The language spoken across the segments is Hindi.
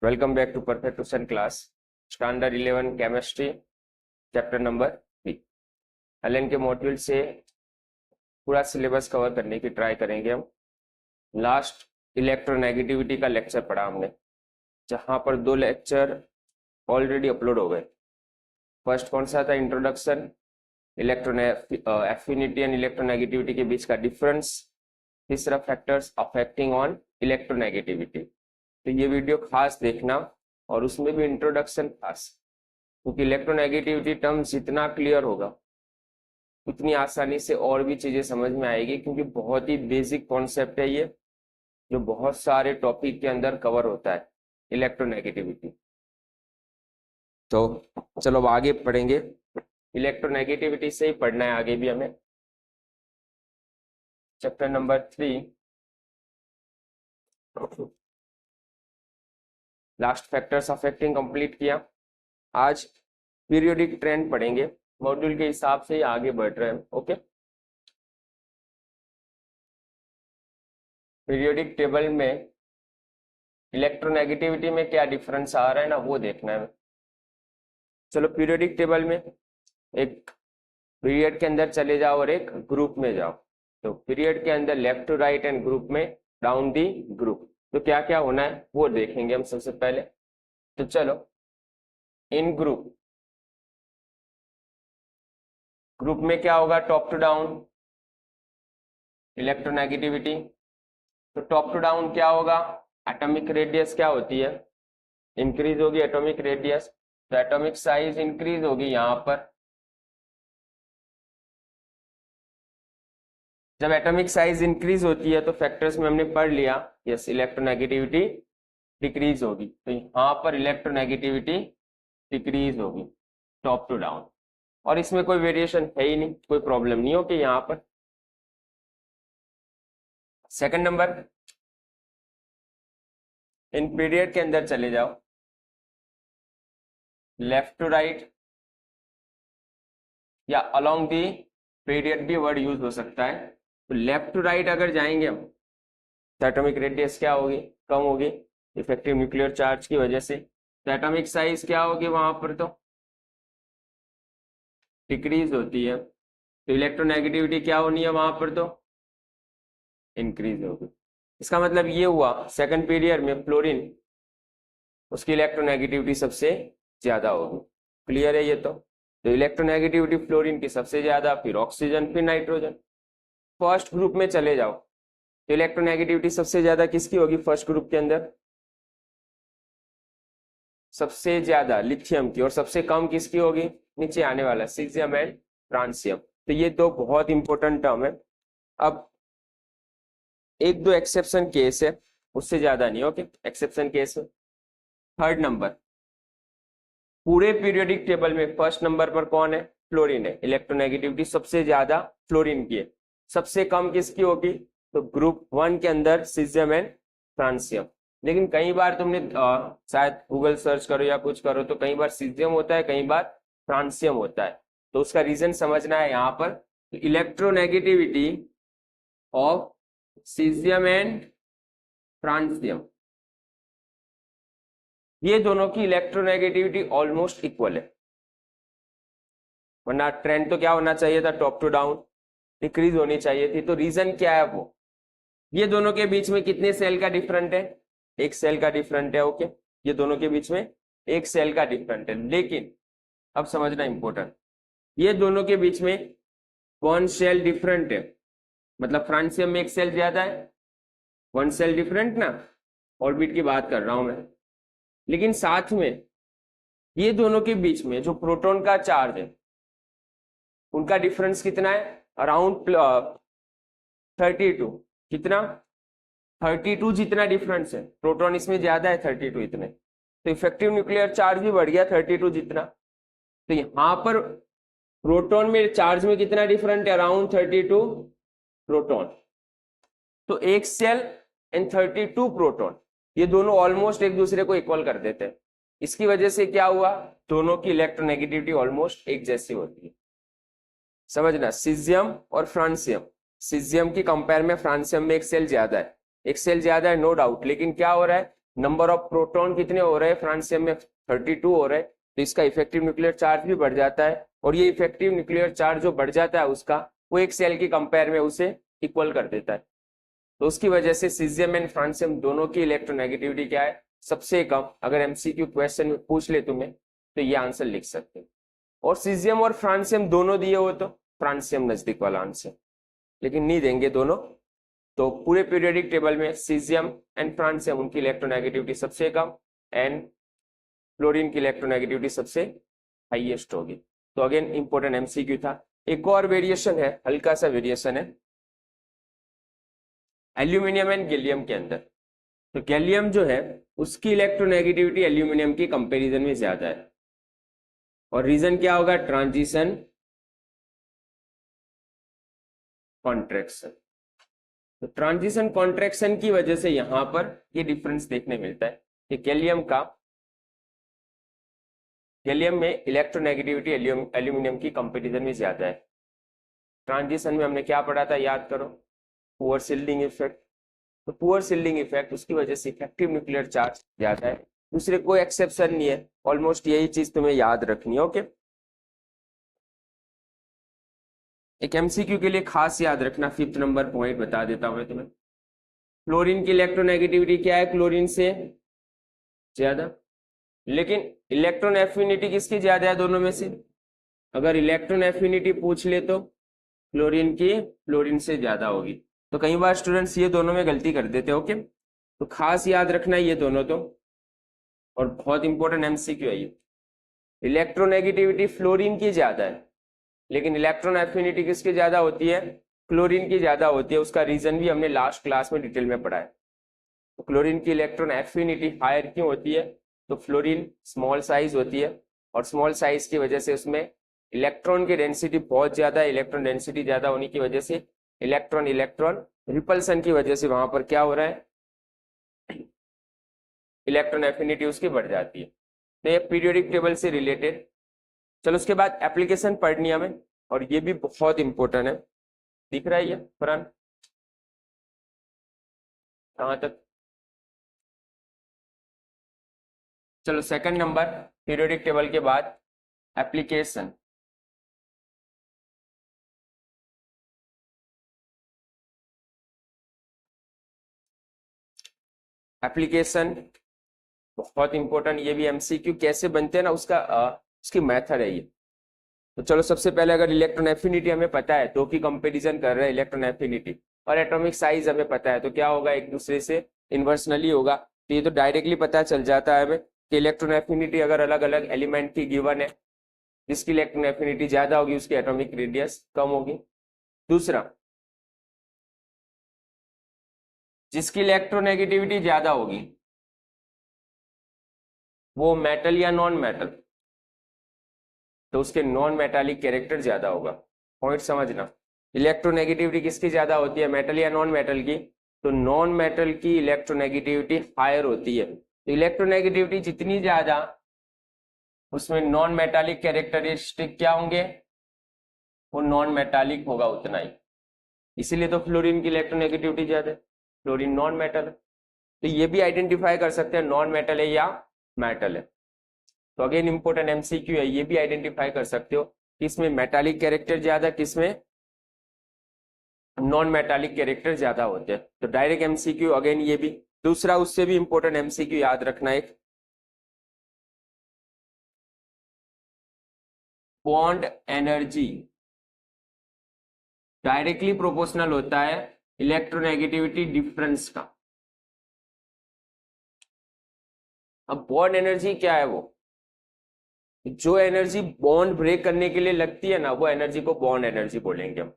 Welcome back to perfect class standard 11 chemistry chapter number 3। Allen के मॉड्यूल से पूरा सिलेबस कवर करने की ट्राई करेंगे हम। लास्ट इलेक्ट्रोनेगेटिविटी का लेक्चर पढ़ा हमने, जहां पर 2 लेक्चर ऑलरेडी अपलोड हो गए। फर्स्ट कौन सा था? इंट्रोडक्शन, एफिनिटी एंड इलेक्ट्रोनेगेटिविटी के बीच का डिफरेंस। तीसरा, फैक्टर्स अफेक्टिंग ऑन इलेक्ट्रोनेगेटिविटी। तो ये वीडियो खास देखना, और उसमें भी इंट्रोडक्शन खास, क्योंकि इलेक्ट्रोनेगेटिविटी टर्म जितना क्लियर होगा उतनी आसानी से और भी चीजें समझ में आएगी, क्योंकि बहुत ही बेसिक कॉन्सेप्ट है ये, जो बहुत सारे टॉपिक के अंदर कवर होता है, इलेक्ट्रोनेगेटिविटी। तो चलो अब आगे पढ़ेंगे। इलेक्ट्रोनेगेटिविटी से ही पढ़ना है आगे भी हमें। Chapter number 3, last factors affecting complete किया। आज पीरियोडिक ट्रेंड पढ़ेंगे, मॉड्यूल के हिसाब से ही आगे बढ़ रहे हैं। ओके, पीरियोडिक टेबल में इलेक्ट्रोनेगेटिविटी में क्या डिफरेंस आ रहा है ना, वो देखना है। चलो पीरियोडिक टेबल में एक पीरियड के अंदर चले जाओ और एक ग्रुप में जाओ। तो पीरियड के अंदर left to right and group में डाउन दी ग्रुप, तो क्या क्या होना है वो देखेंगे हम सबसे पहले। तो चलो, इन ग्रुप में क्या होगा? Top to down electronegativity. तो टॉप टू डाउन क्या होगा? एटॉमिक रेडियस क्या होती है? इंक्रीज होगी एटॉमिक रेडियस, तो एटॉमिक साइज इंक्रीज होगी। यहां पर जब एटॉमिक साइज इंक्रीज होती है तो फैक्टर्स में हमने पढ़ लिया, यस, इलेक्ट्रोनेगेटिविटी डिक्रीज होगी। तो यहां पर इलेक्ट्रोनेगेटिविटी डिक्रीज होगी टॉप टू डाउन, और इसमें कोई वेरिएशन है ही नहीं, कोई प्रॉब्लम नहीं होगी यहां पर। सेकंड नंबर, इन पीरियड के अंदर चले जाओ, लेफ्ट टू राइट या अलोंग दी पीरियड भी वर्ड यूज हो सकता है। तो लेफ्ट टू राइट अगर जाएंगे हम, तो एटॉमिक रेडियस क्या होगी? कम होगी, इफेक्टिव न्यूक्लियर चार्ज की वजह से। तो एटॉमिक साइज क्या होगी वहां पर? तो डिक्रीज होती है। तो इलेक्ट्रोनेगेटिविटी क्या होनी है वहां पर? तो इंक्रीज होगी। इसका मतलब ये हुआ सेकंड पीरियड में फ्लोरीन, उसकी इलेक्ट्रोनेगेटिविटी सबसे ज्यादा होगी। क्लियर है ये? तो इलेक्ट्रोनेगेटिविटी फ्लोरीन की सबसे ज्यादा, फिर ऑक्सीजन, फिर नाइट्रोजन। फर्स्ट ग्रुप में चले जाओ, तो इलेक्ट्रोनेगेटिविटी सबसे ज्यादा किसकी होगी फर्स्ट ग्रुप के अंदर? सबसे ज्यादा लिथियम की, और सबसे कम किसकी होगी? नीचे आने वाला सीजियम एंड फ्रांसियम। तो ये दो बहुत इंपॉर्टेंट टर्म है। अब एक दो एक्सेप्शन केस है, उससे ज्यादा नहीं। ओके, एक्सेप्शन केस है। थर्ड नंबर, पूरे पीरियोडिक टेबल में फर्स्ट नंबर पर कौन है? फ्लोरीन है। इलेक्ट्रोनेगेटिविटी सबसे ज्यादा फ्लोरीन की है, सबसे कम किसकी होगी? तो ग्रुप 1 के अंदर सीजियम एंड फ्रांसियम। लेकिन कई बार तुमने शायद गूगल सर्च करो या कुछ करो, तो कई बार सीजियम होता है, कई बार फ्रांसियम होता है। तो उसका रीजन समझना है यहाँ पर। तो electronegativity of caesium and francium, ये दोनों की इलेक्ट्रोनेगेटिविटी ऑलमोस्ट इक्वल है, वरना ट्रेंड तो क्या होना चाहिए था? टॉप टू डाउन डिक्रीज होनी चाहिए थी। तो रीजन क्या है वो? ये दोनों के बीच में कितने सेल का डिफरेंट है? एक सेल का डिफरेंट है। ओके, ये दोनों के बीच में एक सेल का डिफरेंट है। लेकिन अब समझना इंपॉर्टेंट, ये दोनों के बीच में वन सेल डिफरेंट है, मतलब फ्रांसियम में एक सेल ज्यादा है, वन सेल डिफरेंट ना, ऑर्बिट की बात कर रहा हूं मैं। लेकिन साथ में ये दोनों के बीच में जो प्रोटॉन का चार्ज है, उनका डिफरेंस कितना है? अराउंड 32। कितना? 32 जितना डिफरेंस है। प्रोटॉन इसमें ज्यादा है 32 इतने, तो इफेक्टिव न्यूक्लियर चार्ज भी बढ़ गया 32 जितना। तो यहां पर प्रोटॉन में चार्ज में कितना डिफरेंट है? Around 32 proton. तो एक सेल एंड 32 प्रोटॉन, ये दोनों ऑलमोस्ट एक दूसरे को इक्वल कर देते हैं। इसकी वजह से क्या हुआ? दोनों की इलेक्ट्रोनेगेटिविटी ऑलमोस्ट एक जैसी होती है। समझना, सीजियम और फ्रांसियम, सीजियम की कंपेयर में फ्रांसियम में एक सेल ज्यादा है, एक सेल ज्यादा है नो डाउट। लेकिन क्या हो रहा है? नंबर ऑफ प्रोटॉन कितने हो रहे हैं फ्रांसियम में, 32 हो रहे हैं, तो इसका इफेक्टिव न्यूक्लियर चार्ज भी बढ़ जाता है, और ये इफेक्टिव न्यूक्लियर चार्ज जो बढ़ जाता है उसका, वो एक सेल की कंपेयर में उसे इक्वल कर देता है। तो उसकी वजह से सीजियम एंड फ्रांसियम दोनों की इलेक्ट्रोनेगेटिविटी क्या है, सबसे कम। अगर एमसीक्यू क्वेश्चन में पूछ ले तुम्हें तो ये आंसर लिख सकते हो। और सीजियम और फ्रांसियम दोनों दिए हो तो फ्रांसियम नजदीक वाला आंसर, लेकिन नहीं देंगे दोनों। तो पूरे पीरियोडिक टेबल में सीजियम एंड फ्रांसियम उनकी इलेक्ट्रोनेगेटिविटी सबसे कम, एंड फ्लोरीन की इलेक्ट्रोनेगेटिविटी सबसे हाईएस्ट होगी। तो अगेन इंपॉर्टेंट एमसीक्यू था। एक और वेरिएशन है, हल्का सा वेरिएशन है एल्यूमिनियम एंड गैलियम के अंदर। तो गैलियम जो है उसकी इलेक्ट्रोनेगेटिविटी एल्यूमिनियम की कंपैरिजन में ज्यादा है, और रीजन क्या होगा, ट्रांजिशन कॉन्ट्रैक्शन। तो ट्रांजिशन कॉन्ट्रैक्शन की वजह से यहां पर ये डिफरेंस देखने मिलता है कि गैलियम में इलेक्ट्रोनेगेटिविटी एल्यूमिनियम की कंपैरिजन में ज्यादा है। ट्रांजिशन में हमने क्या पढ़ा था, याद करो, पुअर शिल्डिंग इफेक्ट। तो पुअर शिल्डिंग इफेक्ट उसकी वजह से इफेक्टिव न्यूक्लियर चार्ज ज्यादा है, दूसरे कोई एक्सेप्शन नहीं है, ऑलमोस्ट यही चीज तुम्हें याद रखनी है। ओके, एक एमसीक्यू के लिए खास याद रखना, 5th नंबर पॉइंट बता देता हूं मैं तुम्हें। क्लोरीन की इलेक्ट्रोनेगेटिविटी क्या है, क्लोरीन से ज्यादा, लेकिन इलेक्ट्रॉन एफिनिटी किसकी ज्यादा है दोनों में से, अगर इलेक्ट्रॉन एफिनिटी पूछ ले तो क्लोरीन की फ्लोरीन से ज्यादा होगी। तो कई बार स्टूडेंट्स ये दोनों में गलती कर देते हैं। ओके, तो खास याद रखना ये दोनों तो, और बहुत इंपॉर्टेंट एमसीक्यू है ये। इलेक्ट्रोनेगेटिविटी फ्लोरीन की ज्यादा है, लेकिन इलेक्ट्रॉन एफिनिटी किसकी ज्यादा होती है, क्लोरीन की ज्यादा होती है। उसका रीजन भी हमने लास्ट क्लास में डिटेल में पढ़ा है। तो क्लोरीन की इलेक्ट्रॉन एफिनिटी हायर क्यों होती है, तो फ्लोरीन स्मॉल साइज होती है, और स्मॉल साइज की वजह से उसमें इलेक्ट्रॉन की डेंसिटी बहुत ज्यादा है। इलेक्ट्रॉन डेंसिटी ज्यादा होने की वजह से इलेक्ट्रॉन इलेक्ट्रॉन रिपल्सन की वजह से वहां पर क्या हो रहा है, इलेक्ट्रॉन एफिनिटी उसकी बढ़ जाती है। तो ये पीरियोडिक टेबल से रिलेटेड। चलो उसके बाद एप्लीकेशन पढ़नी है हमें, और ये भी बहुत इंपॉर्टेंट है। दिख रहा है ये फरहान, कहां तक, चलो सेकंड नंबर पीरियोडिक टेबल के बाद एप्लीकेशन। एप्लीकेशन बहुत इंपॉर्टेंट, ये भी एमसीक्यू कैसे बनते हैं ना उसका उसकी मेथड है ये। तो चलो सबसे पहले अगर इलेक्ट्रॉन एफिनिटी हमें पता है, दो की कंपैरिजन कर रहे हैं इलेक्ट्रॉन एफिनिटी, और एटॉमिक साइज हमें पता है, तो क्या होगा, एक दूसरे से इन्वर्सनली होगा। तो ये तो डायरेक्टली पता चल जाता है हमें कि इलेक्ट्रॉन एफिनिटी अगर अलग अलग एलिमेंट की गिवन है, जिसकी इलेक्ट्रॉन एफिनिटी ज्यादा होगी उसकी एटॉमिक रेडियस कम होगी। दूसरा, जिसकी इलेक्ट्रोनेगेटिविटी ज्यादा होगी वो मेटल या नॉन मेटल, तो उसके नॉन मेटालिक कैरेक्टर ज्यादा होगा। पॉइंट समझना, इलेक्ट्रोनेगेटिविटी किसकी ज्यादा होती है, मेटल या नॉन मेटल की, तो नॉन मेटल की इलेक्ट्रोनेगेटिविटी हायर होती है। तो इलेक्ट्रोनेगेटिविटी जितनी ज्यादा, उसमें नॉन मेटालिक कैरेक्टरिस्टिक क्या होंगे, वो नॉन मेटालिक होगा उतना ही। इसीलिए तो फ्लोरीन की इलेक्ट्रोनेगेटिविटी ज्यादा है, फ्लोरीन नॉन मेटल है। तो ये भी आइडेंटिफाई कर सकते हैं नॉन मेटल है या मेटल है। तो अगेन इंपॉर्टेंट एमसीक्यू है, ये भी आइडेंटिफाई कर सकते हो किसमें मेटालिक कैरेक्टर ज्यादा, किसमें नॉन मेटालिक कैरेक्टर ज्यादा होते हैं। तो डायरेक्ट एमसीक्यू अगेन ये भी। दूसरा उससे भी इंपॉर्टेंट एमसीक्यू याद रखना, एक बॉन्ड एनर्जी डायरेक्टली प्रोपोर्शनल होता है इलेक्ट्रोनेगेटिविटी डिफरेंस का। अब बॉन्ड एनर्जी क्या है, वो जो एनर्जी बॉन्ड ब्रेक करने के लिए लगती है ना, वो एनर्जी को बॉन्ड एनर्जी बोलेंगे हम।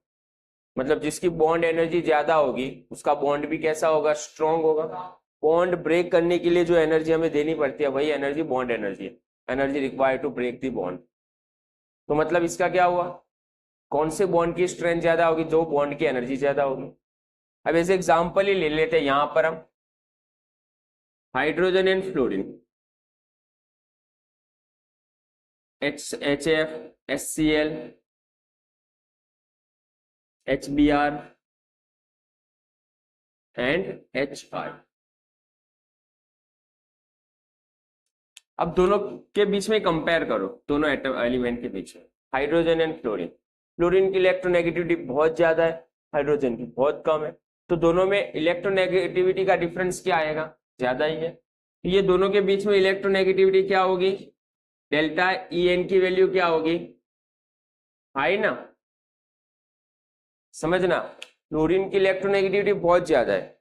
मतलब जिसकी बॉन्ड एनर्जी ज्यादा होगी उसका बॉन्ड भी कैसा होगा, स्ट्रॉन्ग होगा। बॉन्ड ब्रेक करने के लिए जो एनर्जी हमें देनी पड़ती है वही एनर्जी बॉन्ड एनर्जी है, energy required to break the bond. तो मतलब इसका क्या हुआ, कौन से बॉन्ड की स्ट्रेंथ ज्यादा होगी, जो बॉन्ड की एनर्जी ज्यादा होगी। अब ऐसे एग्जाम्पल ही ले लेते हैं, यहां पर हम hydrogen and fluorine, HF, HCl, HBr and HR। अब दोनों के बीच में कंपेयर करो, दोनों एटम एलिमेंट के बीच में, हाइड्रोजन एंड फ्लोरीन। फ्लोरीन की इलेक्ट्रोनेगेटिविटी बहुत ज्यादा है, हाइड्रोजन की बहुत कम है, तो दोनों में इलेक्ट्रोनेगेटिविटी का डिफरेंस क्या आएगा, ज्यादा ही है। ये दोनों के बीच में इलेक्ट्रोनेगेटिविटी क्या होगी, डेल्टा ई एन की वैल्यू क्या होगी, हाई ना, समझना। फ्लोरीन की इलेक्ट्रोनेगेटिविटी बहुत ज्यादा है,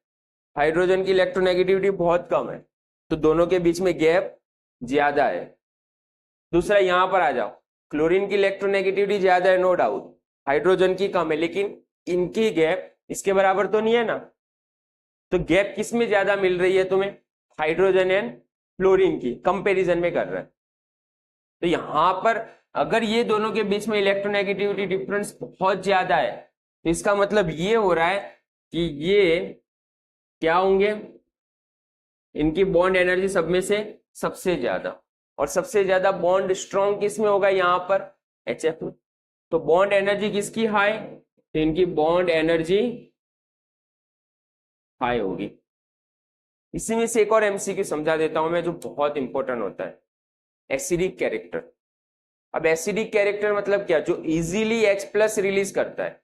हाइड्रोजन की इलेक्ट्रोनेगेटिविटी बहुत कम है, तो दोनों के बीच में गैप ज्यादा है। दूसरा यहां पर आ जाओ, क्लोरीन की इलेक्ट्रोनेगेटिविटी ज्यादा है नो डाउट, हाइड्रोजन की कम है, लेकिन इनकी गैप इसके बराबर तो नहीं है ना। तो गैप किस में ज्यादा मिल रही है तुम्हें, हाइड्रोजन एंड फ्लोरीन की कंपैरिजन में कर रहा है। तो यहां पर अगर ये दोनों के बीच में इलेक्ट्रोनेगेटिविटी डिफरेंस बहुत ज्यादा है, तो इसका मतलब ये हो रहा है कि ये क्या होंगे, इनकी बॉन्ड एनर्जी सब में से सबसे ज्यादा, और सबसे ज्यादा बॉन्ड स्ट्रॉन्ग किस में होगा, यहां पर HF में। तो बॉन्ड एनर्जी किसकी हाई, तो इनकी बॉन्ड एनर्जी हाई होगी। इसी में से एक और MCQ समझा देता हूं मैं, जो बहुत इंपॉर्टेंट होता है, एसिडिक कैरेक्टर। अब एसिडिक कैरेक्टर मतलब क्या, जो इजीली H+ रिलीज करता है।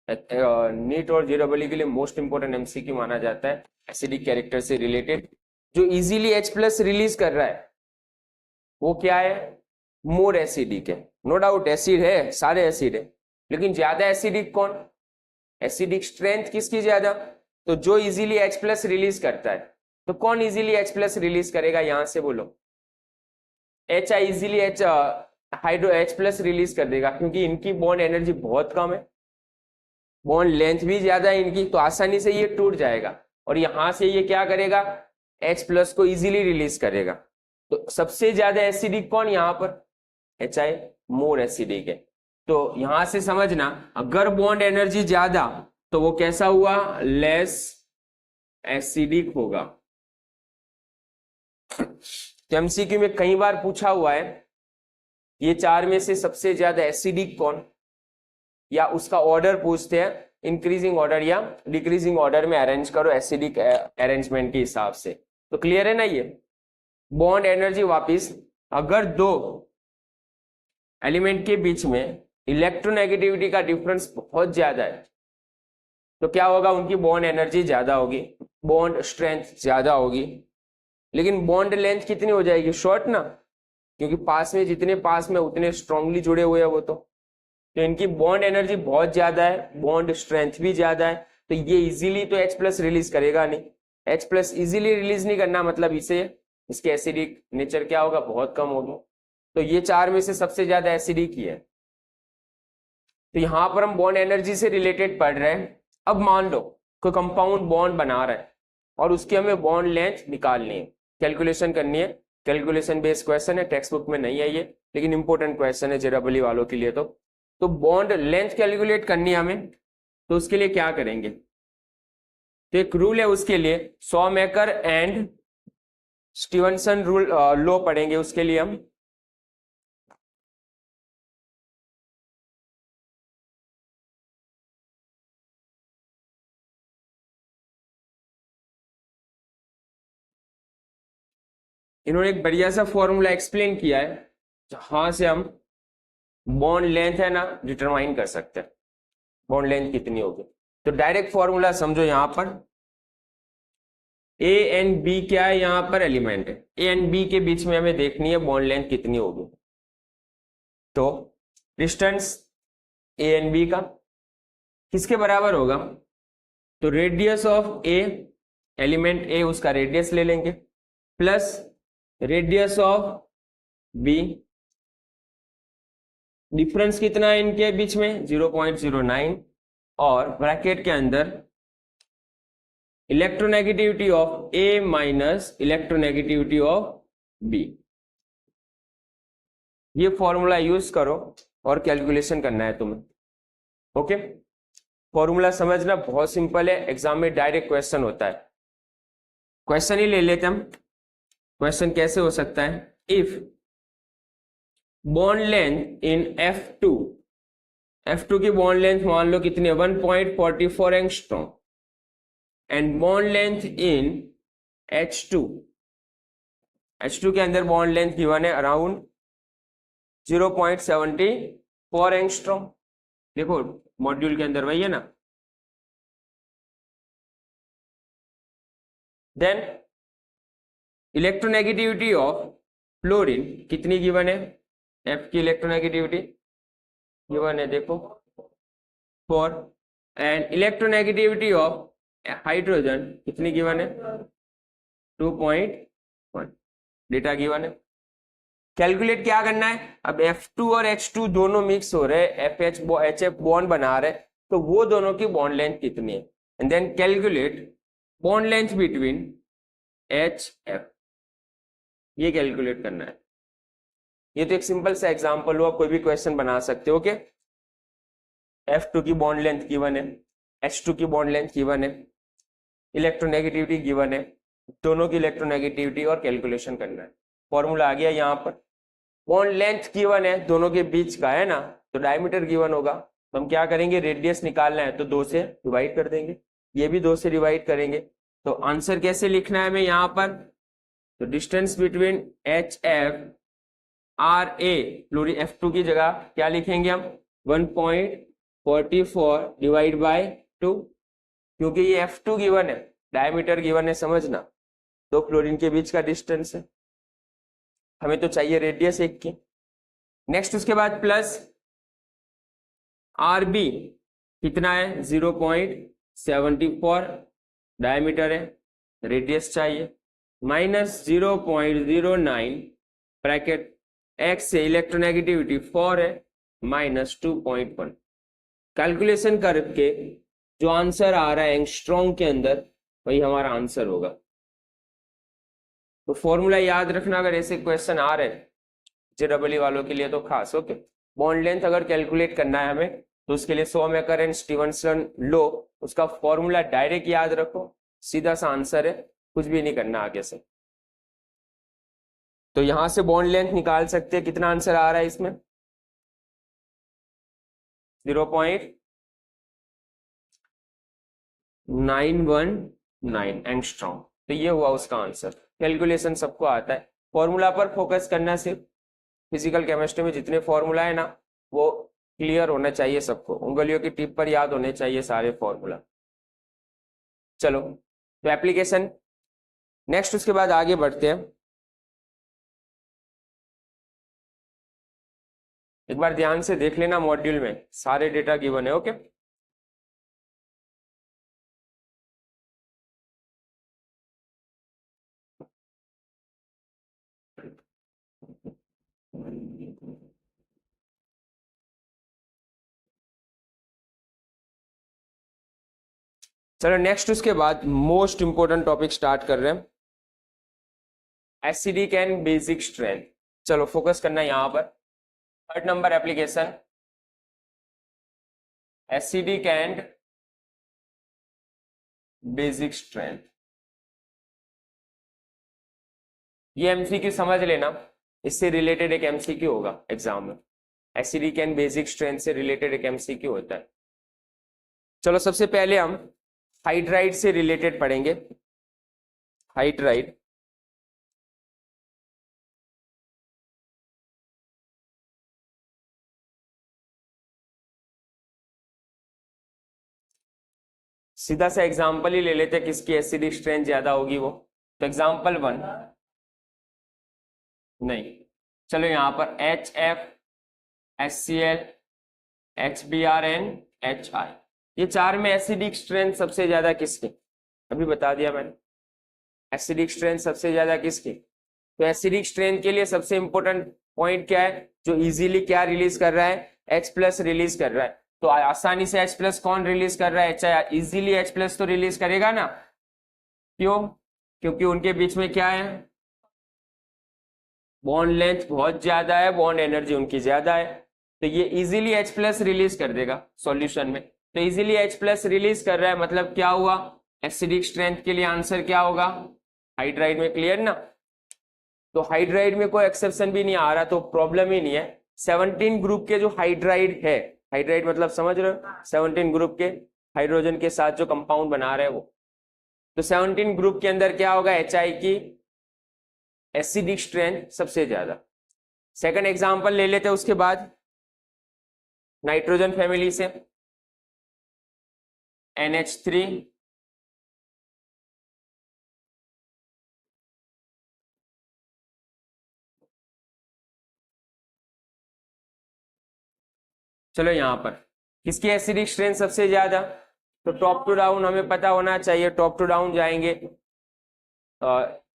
नीट और JEE के लिए मोस्ट इंपोर्टेंट MCQ माना जाता है एसिडिक कैरेक्टर से रिलेटेड। जो इजीली H+ रिलीज कर रहा है वो क्या है, मोर एसिडिक है। नो डाउट एसिड है, सारे एसिड है, लेकिन ज्यादा एसिडिक कौन, एसिडिक स्ट्रेंथ किसकी ज्यादा, तो जो इजीली H+ रिलीज करता है। तो कौन इजीली H+ रिलीज करेगा, यहां से बोलो, HI easily hydro H+ release कर देगा, क्योंकि इनकी बॉन्ड एनर्जी बहुत कम है, बॉन्ड लेंथ भी ज्यादा है इनकी, तो आसानी से ये टूट जाएगा, और यहां से ये क्या करेगा, H+ को इजीली रिलीज करेगा। तो सबसे ज्यादा एसिडिक कौन यहां पर, HI मोर एसिडिक है। तो यहां से समझना, अगर बॉन्ड एनर्जी ज्यादा तो वो कैसा हुआ, लेस एसिडिक होगा। तो MCQ में कई बार पूछा हुआ है, ये चार में से सबसे ज्यादा एसिडिक कौन, या उसका ऑर्डर पूछते हैं, इंक्रीजिंग ऑर्डर या डिक्रीजिंग ऑर्डर में अरेंज करो एसिडिक अरेंजमेंट के हिसाब से। तो क्लियर है ना ये बॉन्ड एनर्जी। वापिस, अगर दो एलिमेंट के बीच में इलेक्ट्रोनेगेटिविटी का डिफरेंस बहुत ज्यादा है, तो क्या होगा, उनकी बॉन्ड एनर्जी ज्यादा होगी, बॉन्ड स्ट्रेंथ ज्यादा होगी, लेकिन बॉन्ड लेंथ कितनी हो जाएगी, शॉर्ट ना, क्योंकि पास में जितने पास में उतने स्ट्रांगली जुड़े हुए हैं वो। तो इनकी बॉन्ड एनर्जी बहुत ज्यादा है, बॉन्ड स्ट्रेंथ भी ज्यादा है, तो ये इजीली तो H+ रिलीज करेगा नहीं। H+ इजीली रिलीज नहीं करना मतलब इसे, इसके एसिडिक नेचर क्या होगा, बहुत कम होगी। तो ये चार में से सबसे ज्यादा एसिडिक ही है। तो यहां पर हम बॉन्ड एनर्जी से रिलेटेड पढ़ रहे हैं। अब मान लो कोई कंपाउंड बॉन्ड बना रहा है और उसकी हमें बॉन्ड लेंथ निकालनी है, कैलकुलेशन करनी है। कैलकुलेशन बेस्ड क्वेश्चन है, टेक्स्ट बुक में नहीं है ये, लेकिन इंपॉर्टेंट क्वेश्चन है JEE वालों के लिए। तो बॉन्ड लेंथ कैलकुलेट करनी है हमें, तो उसके लिए क्या करेंगे, तो एक रूल है उसके लिए, शॉमेकर एंड स्टीवनसन रूल लॉ पढ़ेंगे उसके लिए हम। इन्होंने एक बढ़िया सा फॉर्मूला एक्सप्लेन किया है, जहां से हम बॉन्ड लेंथ है ना डिटरमाइन कर सकते हैं, बॉन्ड लेंथ कितनी होगी। तो डायरेक्ट फॉर्मूला समझो, यहां पर A एंड B क्या है, यहां पर एलिमेंट है, A एंड B के बीच में हमें देखनी है बॉन्ड लेंथ कितनी होगी। तो डिस्टेंस A एंड B का किसके बराबर होगा, तो radius of A, element A उसका रेडियस ले लेंगे, plus radius of B, difference कितना है इनके बीच में 0.09, और ब्रैकेट के अंदर electronegativity of A minus electronegativity of B। ये फॉर्मूला यूज करो और कैलकुलेशन करना है तुम्हें। ओके, फॉर्मूला समझना बहुत सिंपल है, एग्जाम में डायरेक्ट क्वेश्चन होता है। क्वेश्चन ही ले लेते हम। क्वेश्चन कैसे हो सकता है, if bond length in F2 की बॉन्ड लेंथ मान लो कितनी है 1.44 angstrom, and bond length in H2 H2 के अंदर बॉन्ड लेंथ गिवन है अराउंड 0.74 एंगस्ट्रॉम। देखो मॉड्यूल के अंदर वही है ना। देन इलेक्ट्रोनेगेटिविटी ऑफ फ्लोरीन कितनी गिवन है, F की इलेक्ट्रोनेगेटिविटी गिवन है देखो 4, एंड इलेक्ट्रोनेगेटिविटी ऑफ हाइड्रोजन कितनी गिवन है 2.1, डेटा गिवन है। कैलकुलेट क्या करना है, अब F2 और H2 दोनों मिक्स हो रहे हैं, HF बॉन्ड बना रहे, तो वो दोनों की बॉन्ड लेंथ कितनी है, and then calculate bond length between HF, ये कैलकुलेट करना है। ये तो एक सिंपल सा एग्जांपल हुआ, कोई भी क्वेश्चन बना सकते हो। ओके, F2 की बॉन्ड लेंथ गिवन है, H2 की बॉन्ड लेंथ गिवन है, इलेक्ट्रोनेगेटिविटी गिवन है, दोनों की इलेक्ट्रोनेगेटिविटी और कैलकुलेशन करना है। फॉर्मूला आ गया यहाँ पर, बॉन्ड लेंथ गिवन है दोनों के बीच का है ना, तो डायमीटर गिवन होगा, तो हम क्या करेंगे, रेडियस निकालना है तो 2 से डिवाइड कर देंगे, ये भी 2 से डिवाइड करेंगे। तो आंसर कैसे लिखना है हमें यहाँ पर, तो distance between HF RA fluorine F2 की जगह क्या लिखेंगे हम 1.44 डिवाइड बाय 2, क्योंकि ये F2 गिवन है, डायमीटर गिवन है, समझना, दो फ्लोरीन के बीच का डिस्टेंस है, हमें तो चाहिए रेडियस एक की। नेक्स्ट उसके बाद प्लस RB कितना है 0.74 डायमीटर है, रेडियस चाहिए, माइनस 0.09 ब्रैकेट X से इलेक्ट्रोनेगेटिविटी 4 है, माइनस 2.1। कैलकुलेशन करके जो आंसर आ रहा है एंगस्ट्रॉम के अंदर वही हमारा आंसर होगा। तो फॉर्मूला याद रखना, अगर ऐसे क्वेश्चन आ रहे हैं JEE वालों के लिए तो खास। ओके, बॉन्ड लेंथ अगर कैलकुलेट करना है हमें तो उसके लिए शॉमेकर एंड स्टीवनसन लो, उसका फॉर्मूला डायरेक्ट याद रखो, सीधा सा आंसर है, कुछ भी नहीं करना आगे से। तो यहां से बॉन्ड लेंथ निकाल सकते हैं, कितना आंसर आ रहा है इसमें 0.919 एंगस्ट्रॉम, तो ये हुआ उसका आंसर। कैलकुलेशन सबको आता है, फॉर्मूला पर फोकस करना, सिर्फ फिजिकल केमिस्ट्री में जितने फॉर्मूला है ना वो क्लियर होना चाहिए सबको, उंगलियों की टिप पर याद होने चाहिए सारे फॉर्मूला। चलो तो एप्लीकेशन नेक्स्ट, उसके बाद आगे बढ़ते हैं। एक बार ध्यान से देख लेना, मॉड्यूल में सारे डेटा गिवन है। ओके, चलो नेक्स्ट उसके बाद मोस्ट इंपोर्टेंट टॉपिक स्टार्ट कर रहे हैं, एसिडिक एंड बेसिक स्ट्रेंथ। चलो फोकस करना है यहां पर, 3rd number application, acidic and basic strength. ये एमसीक्यू समझ लेना, इससे रिलेटेड एक एमसीक्यू होगा एग्जाम में, एसिडिक एंड बेसिक स्ट्रेंथ से रिलेटेड एक एमसीक्यू होता है। चलो सबसे पहले हम हाइड्राइड से रिलेटेड पढ़ेंगे, हाइड्राइड। सीधा सा एग्जांपल ही ले लेते हैं किसकी एसिडिक स्ट्रेंथ ज्यादा होगी वो, तो एग्जांपल 1 नहीं, चलो यहां पर HF HCl HBrN HI, ये 4 में एसिडिक स्ट्रेंथ सबसे ज्यादा किसकी, अभी बता दिया मैंने, एसिडिक स्ट्रेंथ सबसे ज्यादा किसकी। तो एसिडिक स्ट्रेंथ के लिए सबसे इंपॉर्टेंट पॉइंट क्या है, जो इजीली क्या रिलीज कर रहा है, H+ रिलीज कर रहा है। तो आसानी से H+ कौन रिलीज कर रहा है, HI, इजीली H+ तो रिलीज करेगा ना, क्यों, क्योंकि उनके बीच में क्या है, बॉन्ड लेंथ बहुत ज्यादा है, बॉन्ड एनर्जी उनकी ज्यादा है, तो ये इजीली H+ रिलीज कर देगा सॉल्यूशन में। तो इजीली H+ रिलीज कर रहा है, मतलब क्या हुआ, एसिडिक स्ट्रेंथ के लिए आंसर क्या होगा, हाइड्राइड में। क्लियर ना, तो हाइड्राइड में कोई एक्सेप्शन भी नहीं आ रहा, तो प्रॉब्लम ही नहीं है। 17 ग्रुप के जो हाइड्राइड है, हाइड्राइड मतलब समझ रहे हो, 17 ग्रुप के हाइड्रोजन के साथ जो कंपाउंड बना रहे हैं वो, तो 17 ग्रुप के अंदर क्या होगा, HI की एसिडिक स्ट्रेंथ सबसे ज्यादा। सेकंड एग्जांपल ले लेते हैं उसके बाद नाइट्रोजन फैमिली से, NH3 चलो यहां पर किसकी एसिडिक स्ट्रेंथ सबसे ज्यादा, तो टॉप टू डाउन हमें पता होना चाहिए, टॉप टू डाउन जाएंगे,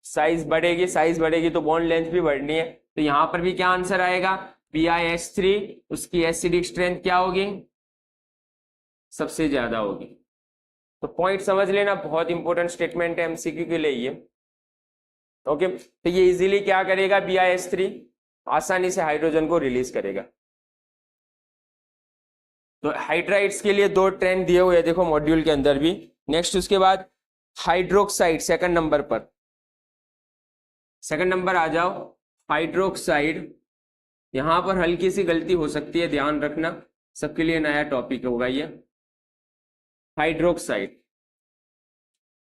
साइज बढ़ेगी, साइज बढ़ेगी तो बॉन्ड लेंथ भी बढ़नी है, तो यहां पर भी क्या आंसर आएगा, BiH3, उसकी एसिडिक स्ट्रेंथ क्या होगी, सबसे ज्यादा होगी। तो पॉइंट समझ लेना, बहुत इंपॉर्टेंट स्टेटमेंट है एमसीक्यू के लिए ये। ओके, तो ये इजीली क्या करेगा, BiH3 आसानी से हाइड्रोजन को रिलीज करेगा। तो हाइड्राइड्स के लिए 2 ट्रेंड दिए हुए हैं देखो मॉड्यूल के अंदर भी। नेक्स्ट उसके बाद हाइड्रोक्साइड, सेकंड नंबर पर, सेकंड नंबर आ जाओ, हाइड्रोक्साइड। यहां पर हल्की सी गलती हो सकती है, ध्यान रखना, सबके लिए नया टॉपिक होगा ये हाइड्रोक्साइड।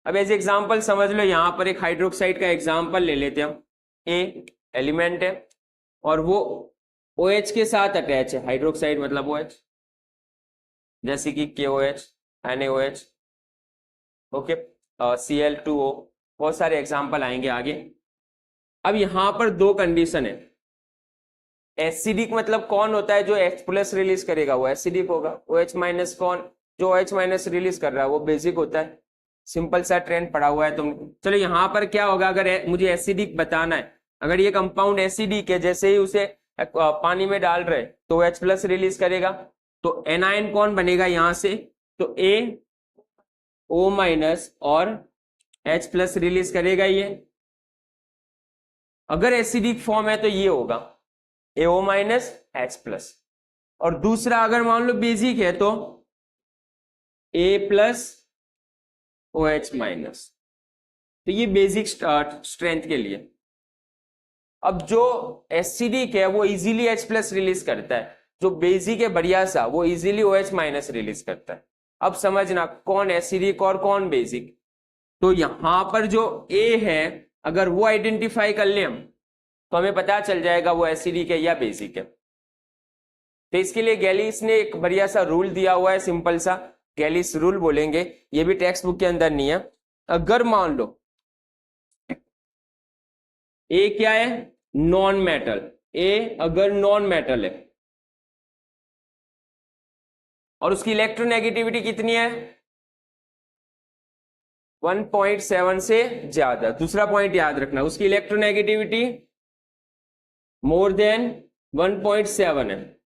अब एज एग्जांपल समझ लो, यहां पर एक हाइड्रोक्साइड का एग्जांपल ले लेते हैं हम। ए एलिमेंट है और वो OH के साथ अटैच है, हाइड्रोक्साइड मतलब OH, जैसे कि KOH, NaOH, ओके, Cl2O, बहुत सारे एग्जांपल आएंगे आगे। अब यहां पर 2 कंडीशन है। एसिडिक मतलब कौन होता है, जो H+ रिलीज करेगा वो एसिडिक होगा। OH- कौन, जो OH- रिलीज कर रहा है वो बेसिक होता है। सिंपल सा ट्रेंड पड़ा हुआ है तुम। चलो यहां पर क्या होगा, अगर मुझे एसिडिक बताना है, अगर ये कंपाउंड एसिडिक है, जैसे ही उसे पानी में डाल रहे तो H+ रिलीज करेगा, तो एनायन कौन बनेगा यहां से, तो AO- और H+ रिलीज करेगा ये। अगर एसिडिक फॉर्म है तो ये होगा AO- H+, और दूसरा अगर मान लो बेसिक है तो A+ OH-। तो ये बेसिक स्ट्रेंथ के लिए। अब जो एसिडिक है वो इजीली H+ रिलीज करता है, जो बेसिक है बढ़िया सा वो इजीली OH- रिलीज करता है। अब समझना कौन एसिडिक और कौन बेसिक। तो यहां पर जो A है, अगर वो आइडेंटिफाई कर ले हम, तो हमें पता चल जाएगा वो एसिडिक है या बेसिक है। तो इसके लिए गैलिस ने एक बढ़िया सा रूल दिया हुआ है, सिंपल सा गैलिस रूल बोलेंगे, ये भी टेक्स्ट बुक के अंदर नहीं है। अगर मान लो ए क्या है, नॉन मेटल, ए अगर नॉन मेटल है और उसकी इलेक्ट्रोनेगेटिविटी कितनी है, 1.7 से ज्यादा। दूसरा पॉइंट याद रखना, उसकी इलेक्ट्रोनेगेटिविटी मोर देन 1.7 है,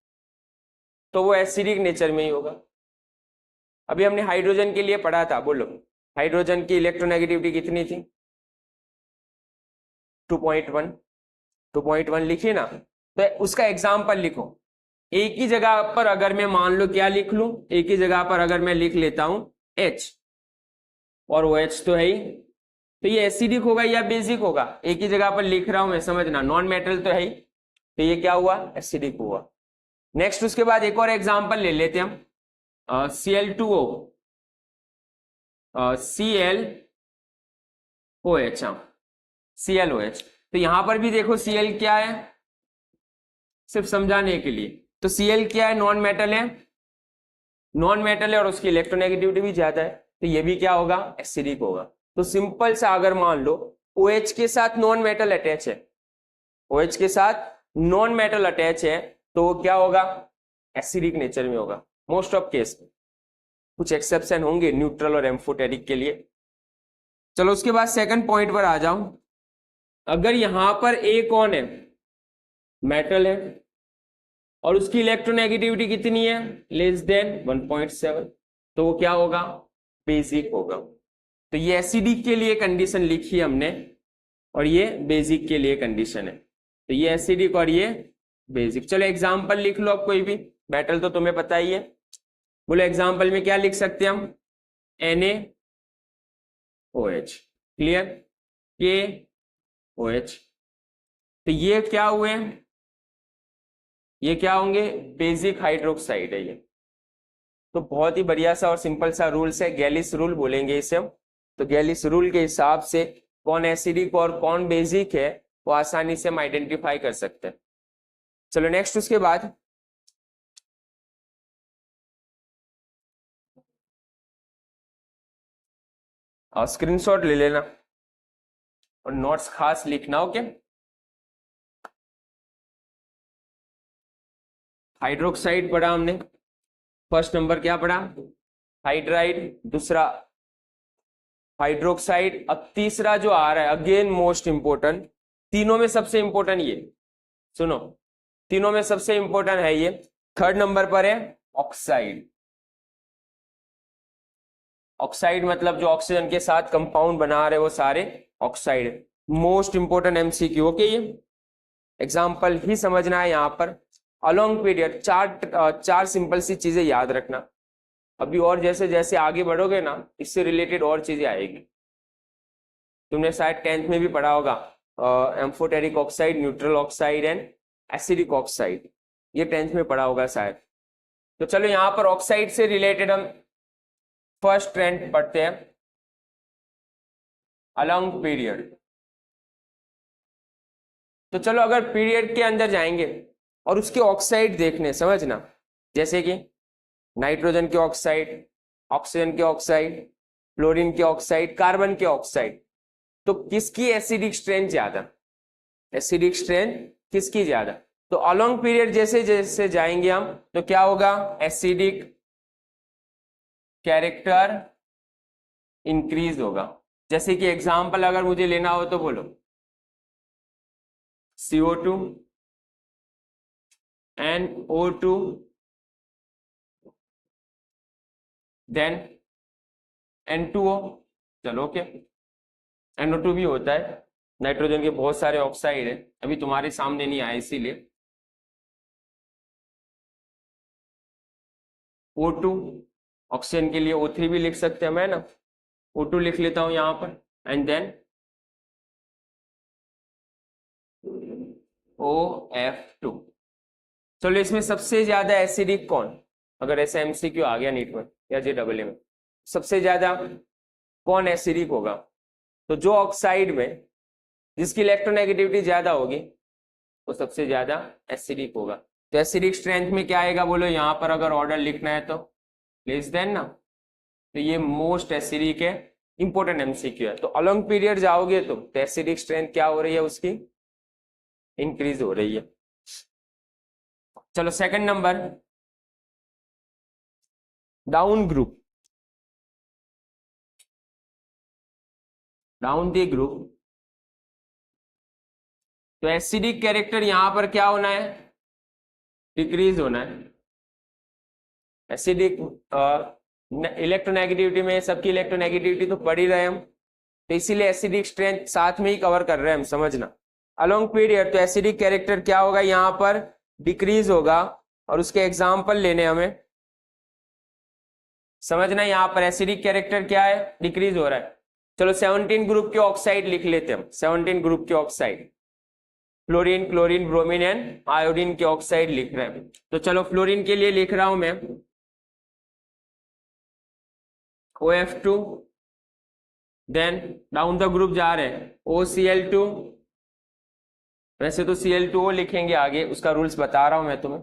तो वो एसिडिक नेचर में ही होगा। अभी हमने हाइड्रोजन के लिए पढ़ा था, बोलो हाइड्रोजन की इलेक्ट्रोनेगेटिविटी कितनी थी, 2.1। 2.1 लिखिए ना, तो उसका एग्जाम्पल लिखो। एक ही जगह पर अगर मैं मान लो क्या लिख लूं, एक ही जगह पर अगर मैं लिख लेता हूं H और OH तो है ही, तो ये एसिडिक होगा या बेसिक होगा, एक ही जगह पर लिख रहा हूं मैं, समझना, नॉन मेटल तो है ही, तो ये क्या हुआ, एसिडिक हुआ। नेक्स्ट उसके बाद एक और एग्जांपल ले लेते हैं हम, Cl2O, ClOH, ClOH। तो यहां पर भी देखो Cl क्या है, सिर्फ समझाने के लिए, तो Cl क्या है, नॉन मेटल है, नॉन मेटल है और उसकी इलेक्ट्रोनेगेटिविटी भी ज्यादा है, तो ये भी क्या होगा, एसिडिक होगा। तो सिंपल सा अगर मान लो OH के साथ नॉन मेटल अटैच है, OH के साथ नॉन मेटल अटैच है, तो वो क्या होगा, एसिडिक नेचर में होगा मोस्ट ऑफ केस में। कुछ एक्सेप्शन होंगे न्यूट्रल और एम्फोटेरिक के लिए। चलो उसके बाद सेकंड पॉइंट पर आ जाऊं। अगर यहां पर A कौन है, मेटल है और उसकी इलेक्ट्रोनेगेटिविटी कितनी है, लेस देन 1.7, तो वो क्या होगा, बेसिक होगा। तो ये एसिडिक के लिए कंडीशन लिखी हमने और ये बेसिक के लिए कंडीशन है, तो ये एसिडिक और ये बेसिक। चलो एग्जांपल लिख लो अब कोई भी, मेटल तो तुम्हें पता ही है, बोलो एग्जांपल में क्या लिख सकते हैं हम, NaOH, क्लियर, KOH। तो ये क्या हुए, ये क्या होंगे, बेसिक हाइड्रोक्साइड है ये। तो बहुत ही बढ़िया सा और सिंपल सा रूल्स है, गैलिस रूल बोलेंगे इसे हम। तो गैलिस रूल के हिसाब से कौन एसिडिक और कौन बेसिक है वो आसानी से हम आइडेंटिफाई कर सकते हैं। चलो नेक्स्ट उसके बाद स्क्रीनशॉट ले लेना और नोट्स खास लिखना। ओके, हाइड्रोक्साइड पढ़ा हमने, फर्स्ट नंबर क्या पढ़ा, हाइड्राइड, दूसरा हाइड्रोक्साइड, अब तीसरा जो आ रहा है अगेन मोस्ट इंपोर्टेंट, तीनों में सबसे इंपोर्टेंट ये सुनो, तीनों में सबसे इंपोर्टेंट है ये, थर्ड नंबर पर है ऑक्साइड। ऑक्साइड मतलब जो ऑक्सीजन के साथ कंपाउंड बना रहे वो सारे oxide, most important MCQ. Okay, ये एग्जांपल ही समझना है यहाँ पर। अलोंग पीरियड, चार सिंपल सी चीजें याद रखना, अभी और जैसे जैसे आगे बढ़ोगे ना इससे रिलेटेड और चीजें आएगी। तुमने शायद 10th में भी पढ़ा होगा amphoteric oxide, neutral oxide and acidic oxide, ये 10th में पढ़ा होगा शायद। तो चलो यहाँ पर ऑक्साइड से रिलेटेड हम फर्स्ट ट्रेंड पढ़ते हैं, अलोंग पीरियड। तो चलो अगर पीरियड के अंदर जाएंगे और उसके ऑक्साइड देखने, समझना, जैसे कि नाइट्रोजन के ऑक्साइड, ऑक्सीजन के ऑक्साइड, फ्लोरीन के ऑक्साइड, कार्बन के ऑक्साइड, तो किसकी एसिडिक स्ट्रेंथ ज्यादा, एसिडिक स्ट्रेंथ किसकी ज्यादा। तो अलोंग पीरियड जैसे जैसे जाएंगे हम तो क्या होगा, एसिडिक कैरेक्टर इंक्रीज होगा। जैसे कि एग्जांपल अगर मुझे लेना हो तो बोलो, CO2 NO2 देन N2O, चलो ओके, NO2 भी होता है, नाइट्रोजन के बहुत सारे ऑक्साइड है, अभी तुम्हारे सामने नहीं आए इसीलिए। O2, ऑक्सीजन के लिए O3 भी लिख सकते हैं, मैं ना O2 लिख लेता हूं यहां पर, एंड देन OF2। चलो इसमें सबसे ज्यादा एसिडिक कौन, अगर ऐसा एमसीक्यू आ गया नीट में या JEE में, सबसे ज्यादा कौन एसिडिक होगा, तो जो ऑक्साइड में जिसकी इलेक्ट्रोनेगेटिविटी ज्यादा होगी वो सबसे ज्यादा एसिडिक होगा। तो एसिडिक स्ट्रेंथ में क्या आएगा बोलो, यहां पर अगर ऑर्डर लिखना है तो लेस देन ना, तो ये मोस्ट एसिडिक है, इंपोर्टेंट एमसीक्यू है। तो अलोंग पीरियड जाओगे तो एसिडिक स्ट्रेंथ क्या हो रही है, उसकी इंक्रीज हो रही है। चलो second number, down group, down the group, तो एसिडिक कैरेक्टर यहां पर क्या होना है, डिक्रीज होना है। एसिडिक इलेक्ट्रोनेगेटिविटी में सबकी इलेक्ट्रोनेगेटिविटी तो पढ़ ही रहे हम, तो इसीलिए एसिडिक स्ट्रेंथ साथ में ही कवर कर रहे हैं हम, समझना। अलोंग पीरियड तो एसिडिक कैरेक्टर क्या होगा यहां पर, डिक्रीज होगा, और उसके एग्जाम्पल लेने हमें, समझना यहां पर एसिडिक कैरेक्टर क्या है, डिक्रीज हो रहा है। चलो 17 ग्रुप के ऑक्साइड लिख लेते हैं हम, 17 ग्रुप के oxide, fluorine, chlorine, bromine and iodine के ऑक्साइड लिख रहे हैं। तो चलो फ्लोरीन के लिए लिख रहा हूं मैं OF2, then down the group जा रहे हैं OCl2, वैसे तो Cl2O लिखेंगे आगे, उसका रूल्स बता रहा हूं मैं तुम्हें।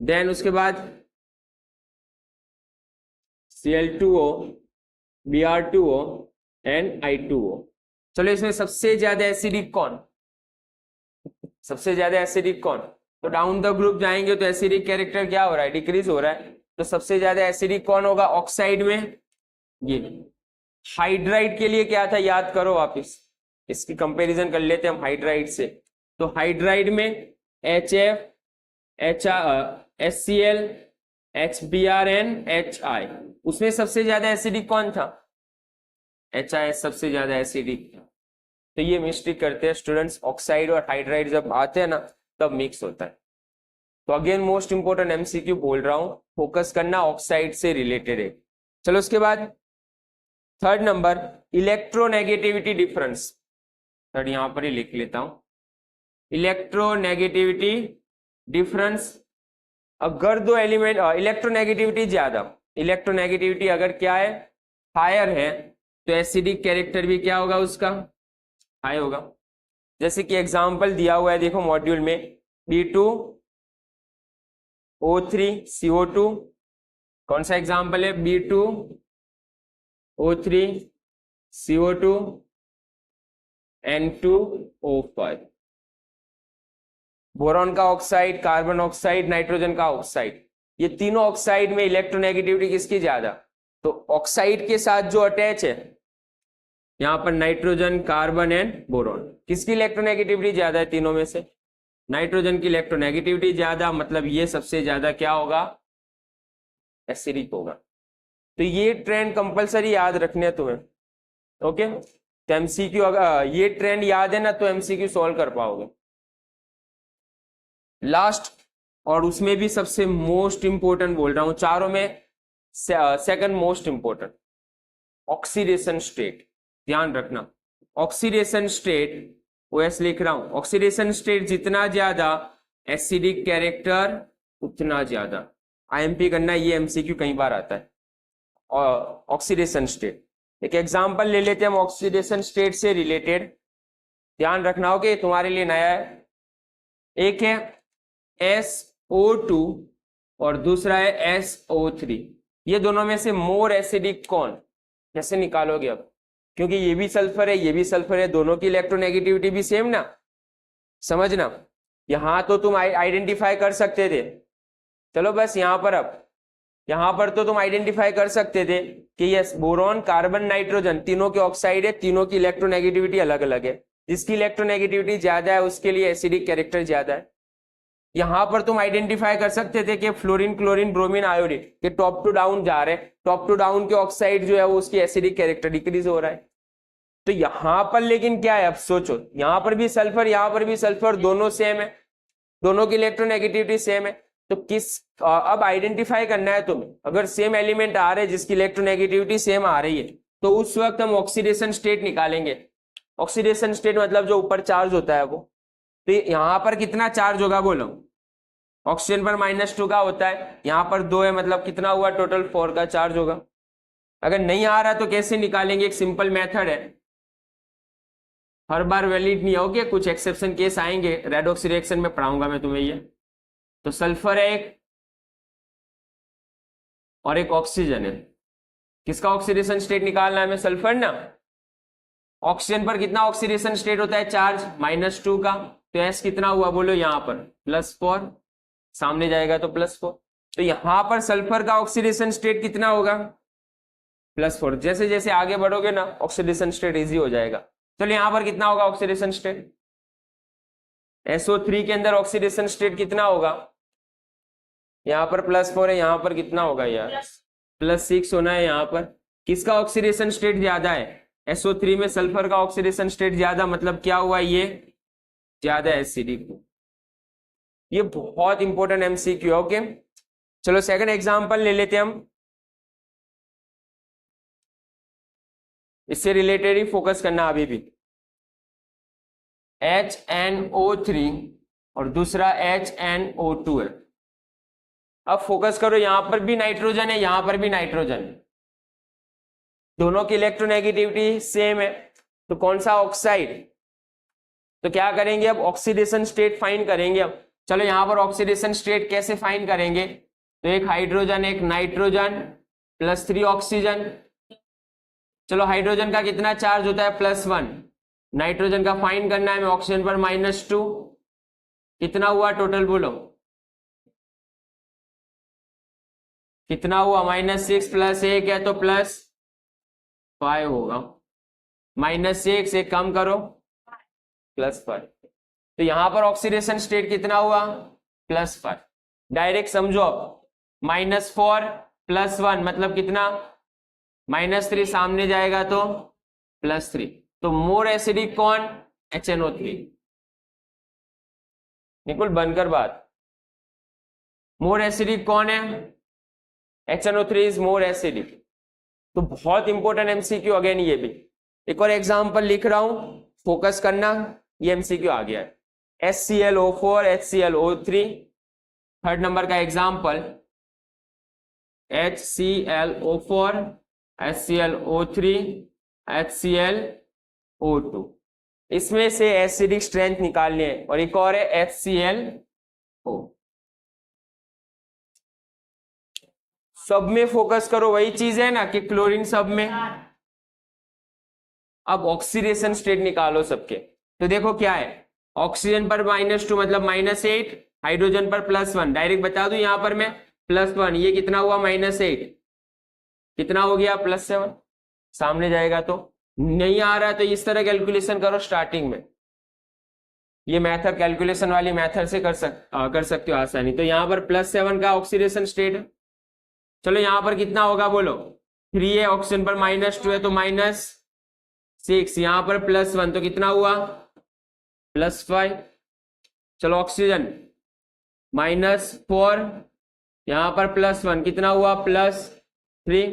देन उसके बाद Cl2O, Br2O एंड I2O। चलो इसमें सबसे ज्यादा एसिडिक कौन, सबसे ज्यादा एसिडिक कौन, तो डाउन द ग्रुप जाएंगे तो एसिडिक कैरेक्टर क्या हो रहा है, डिक्रीज हो रहा है। तो सबसे ज्यादा एसिडिक कौन होगा ऑक्साइड में, ये। हाइड्राइड के लिए क्या था याद करो वापिस, इसकी कंपैरिजन कर लेते हैं हम हाइड्राइड से। तो हाइड्राइड में HF, HCl, HBr and HI, उसमें सबसे ज्यादा एसिडिक कौन था, HI सबसे ज्यादा एसिडिक था। तो ये मिस्टेक करते हैं स्टूडेंट्स, ऑक्साइड और हाइड्राइड जब आते हैं ना तब मिक्स होता है। तो अगेन मोस्ट इंपोर्टेंट एमसीक्यू बोल रहा हूं, फोकस करना, ऑक्साइड से रिलेटेड है। चलो उसके बाद third number, electronegativity difference, third यहां पर ही लिख लेता हूं, इलेक्ट्रोनेगेटिविटी डिफरेंस। अगर दो एलिमेंट इलेक्ट्रोनेगेटिविटी ज्यादा, इलेक्ट्रोनेगेटिविटी अगर क्या है, हायर है, तो एसिडिक कैरेक्टर भी क्या होगा उसका, हाई होगा। जैसे कि एग्जांपल दिया हुआ है देखो मॉड्यूल में, B2O3CO2, कौन सा एग्जांपल है, B2O3CO2 N2O5, बोरॉन का ऑक्साइड, कार्बन ऑक्साइड, नाइट्रोजन का ऑक्साइड, ये तीनों ऑक्साइड में इलेक्ट्रोनेगेटिविटी किसकी ज्यादा, तो ऑक्साइड के साथ जो अटैच है यहां पर नाइट्रोजन, कार्बन एंड बोरॉन, किसकी इलेक्ट्रोनेगेटिविटी ज्यादा है तीनों में से, नाइट्रोजन की इलेक्ट्रोनेगेटिविटी ज्यादा, मतलब ये सबसे ज्यादा क्या होगा, एसिडिक होगा। तो ये ट्रेंड कंपलसरी याद रखने हैं तुम्हें, ओके। तो एमसीक्यू अगर ये ट्रेंड याद है ना तो एमसीक्यू सॉल्व कर पाओगे। लास्ट और उसमें भी सबसे मोस्ट इंपोर्टेंट बोल रहा हूं, चारों में second most important, oxidation state, ध्यान रखना। ऑक्सीडेशन स्टेट, ओएस लिख रहा हूं, ऑक्सीडेशन स्टेट जितना ज्यादा एसिडिक कैरेक्टर उतना ज्यादा, आईएमपी करना, ये एमसीक्यू कई बार आता है। ऑक्सीडेशन स्टेट, एक एग्जांपल ले लेते हैं हम ऑक्सीडेशन स्टेट से रिलेटेड, ध्यान रखना हो कि तुम्हारे लिए नया है। एक है SO2 और दूसरा है SO3, ये दोनों में से मोर एसिडिक कौन, कैसे निकालोगे अब, क्योंकि ये भी सल्फर है, ये भी सल्फर है, दोनों की इलेक्ट्रोनेगेटिविटी भी सेम ना, समझना। यहां तो तुम आइडेंटिफाई कर सकते थे, चलो बस यहां पर, अब यहां पर तो तुम आइडेंटिफाई कर सकते थे कि यस बोरॉन, कार्बन, नाइट्रोजन तीनों के ऑक्साइड है, तीनों की इलेक्ट्रोनेगेटिविटी अलग अलग है, जिसकी इलेक्ट्रोनेगेटिविटी ज्यादा है उसके लिए एसिडिक कैरेक्टर ज्यादा है। यहां पर तुम आइडेंटिफाई कर सकते थे कि फ्लोरीन, क्लोरीन, ब्रोमीन, आयोडीन के टॉप टू डाउन जा रहे हैं, टॉप टू डाउन के ऑक्साइड जो है वो उसकी एसिडिक कैरेक्टर डिक्रीज हो रहा है। तो यहां पर लेकिन क्या है, अब सोचो, यहां पर भी सल्फर, यहां पर भी सल्फर, दोनों सेम है, दोनों की इलेक्ट्रोनेगेटिविटी सेम है, तो किस अब आइडेंटिफाई करना है तुम्हें, अगर सेम एलिमेंट आ रहे हैं जिसकी इलेक्ट्रोनेगेटिविटी सेम आ रही है तो उस वक्त हम ऑक्सीडेशन स्टेट निकालेंगे। ऑक्सीडेशन स्टेट मतलब जो ऊपर चार्ज होता है वो, तो यहां पर कितना चार्ज होगा बोलो, ऑक्सीजन पर -2 का होता है, यहां पर 2 है, मतलब कितना हुआ टोटल 4 का चार्ज होगा। अगर नहीं आ रहा तो कैसे निकालेंगे, एक सिंपल मेथड है, हर बार वैलिड नहीं होगी, कुछ एक्सेप्शन केस आएंगे, रेडॉक्स रिएक्शन में पढ़ाऊंगा मैं तुम्हें ये। तो सल्फर है एक और एक ऑक्सीजन है, किसका ऑक्सीडेशन स्टेट निकालना है हमें, सल्फर ना। ऑक्सीजन पर कितना ऑक्सीडेशन स्टेट होता है, चार्ज -2 का, तो एस कितना हुआ बोलो, यहां पर +4, सामने जाएगा तो +4, तो यहां पर सल्फर का ऑक्सीडेशन स्टेट कितना होगा, +4। जैसे जैसे आगे बढ़ोगे ना ऑक्सीडेशन स्टेट इजी हो जाएगा। चलो यहां पर कितना होगा ऑक्सीडेशन स्टेट, SO3 के अंदर ऑक्सीडेशन स्टेट कितना होगा, यहां पर +4 है, यहां पर कितना होगा यार, +6 होना है यहां पर। किसका ऑक्सीडेशन स्टेट ज्यादा है, SO3 में सल्फर का ऑक्सीडेशन स्टेट ज्यादा, मतलब क्या हुआ, ये ज्यादा एसिडिक। ये बहुत इंपॉर्टेंट एमसीक्यू है, ओके। चलो सेकंड एग्जांपल ले लेते हैं हम, इससे रिलेटेड ही फोकस करना अभी भी। HNO3 और दूसरा HNO2 है। अब फोकस करो, यहां पर भी नाइट्रोजन है, यहां पर भी नाइट्रोजन है, दोनों की इलेक्ट्रोनेगेटिविटी सेम है, तो कौन सा ऑक्साइड, तो क्या करेंगे अब ऑक्सीडेशन स्टेट फाइंड करेंगे। अब चलो यहां पर ऑक्सीडेशन स्टेट कैसे फाइंड करेंगे, तो एक हाइड्रोजन, एक नाइट्रोजन, +3 ऑक्सीजन। चलो हाइड्रोजन का कितना चार्ज होता है, +1, नाइट्रोजन का फाइंड करना है हमें, ऑक्सीजन पर -2, कितना हुआ टोटल बोलो, कितना हुआ, -6 + 1 है तो +5 होगा, -6 से कम करो +5, तो यहां पर ऑक्सीडेशन स्टेट कितना हुआ, +5। डायरेक्ट समझो, -4 + 1 मतलब कितना, -3, सामने जाएगा तो +3, तो मोर एसिडिक कौन, HNO3। निकुल बनकर बात, मोर एसिडिक कौन है, HNO3 इज मोर एसिडिक। तो बहुत इंपॉर्टेंट एमसीक्यू अगेन, ये भी एक और एग्जांपल लिख रहा हूं, फोकस करना, ये एमसीक्यू आ गया है, HClO4 HClO3, थर्ड नंबर का एग्जांपल, HClO4 HClO3 HClO2, इसमें से एसिडिक स्ट्रेंथ निकालनी है, और एक और है HClO। सब में फोकस करो, वही चीज है ना कि क्लोरीन सब में। अब ऑक्सीडेशन स्टेट निकालो सबके। तो देखो क्या है, ऑक्सीजन पर -2 मतलब -8, हाइड्रोजन पर +1। डायरेक्ट बता दूं यहां पर मैं +1, ये कितना हुआ -8, कितना हो गया +7। सामने जाएगा तो नहीं आ रहा है तो इस तरह कैलकुलेशन करो स्टार्टिंग में। ये मेथड कैलकुलेशन वाली मेथड से कर सकते हो आसानी। तो यहाँ पर +7 का ऑक्सीडेशन स्टेट है। चलो यहाँ पर कितना होगा बोलो, 3 है, ऑक्सीजन पर -2 है तो -6, यहाँ पर +1 तो कितना हुआ +5। चलो ऑक्सीजन -4, यहाँ पर +1 कितना हुआ +3,